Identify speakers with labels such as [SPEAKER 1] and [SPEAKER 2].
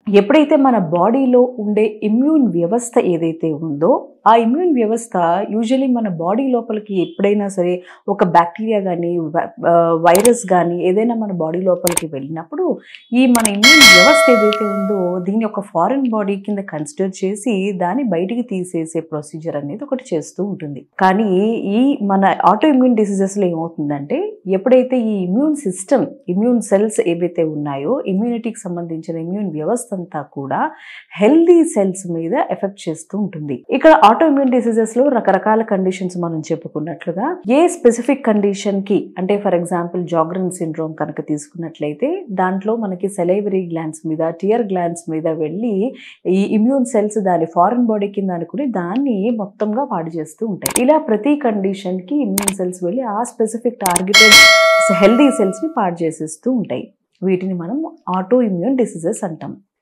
[SPEAKER 1] ఎప్పుడైతే మన బాడీలో ఉండే ఇమ్యూన్ వ్యవస్థ ఏదైతే ఉందో ఆ ఇమ్యూన్ వ్యవస్థ యూజువల్లీ మన బాడీ లోపలికి ఎప్పుడైనా సరే ఒక బ్యాక్టీరియా కానీ వైరస్ కానీ ఏదైనా మన బాడీ లోపలికి వెళ్ళినప్పుడు ఈ మన ఇమ్యూన్ వ్యవస్థ ఏదైతే ఉందో దీన్ని ఒక ఫారిన్ బాడీ కింద కన్సిడర్ చేసి దాన్ని బయటికి తీసేసే ప్రొసీజర్ అనేది ఒకటి చేస్తూ ఉంటుంది. కానీ ఈ మన ఆటో ఇమ్యూన్ డిసీజెస్లో ఏమవుతుందంటే ఎప్పుడైతే ఈ ఇమ్యూన్ సిస్టమ్ ఇమ్యూన్ సెల్స్ ఏవైతే ఉన్నాయో ఇమ్యూనిటీకి సంబంధించిన ఇమ్యూన్ వ్యవస్థ అంతా కూడా హెల్దీ సెల్స్ మీద ఎఫెక్ట్ చేస్తూ ఉంటుంది. ఇక్కడ ఆటో ఇమ్యూన్ డిసీజెస్ లో రకరకాల కండిషన్స్ మనం చెప్పుకున్నట్లుగా ఏ స్పెసిఫిక్ కండిషన్ కి అంటే ఫర్ ఎగ్జాంపుల్ జాగ్రన్ సిండ్రోమ్ కనుక తీసుకున్నట్లయితే దాంట్లో మనకి సెలైవరీ గ్లాండ్స్ మీద టియర్ గ్లాండ్స్ మీద వెళ్ళి ఈ ఇమ్యూన్ సెల్స్ దాని ఫారిన్ బాడీ కింద అనుకుని దాన్ని మొత్తంగా పాడు చేస్తూ ఉంటాయి. ఇలా ప్రతి కండిషన్ కి ఇమ్యూన్ సెల్స్ వెళ్ళి ఆ స్పెసిఫిక్ టార్గెటెడ్ హెల్దీ సెల్స్ ని పాడు చేసేస్తూ ఉంటాయి. వీటిని మనం ఆటో ఇమ్యూన్ డిసీజెస్ అంటాం.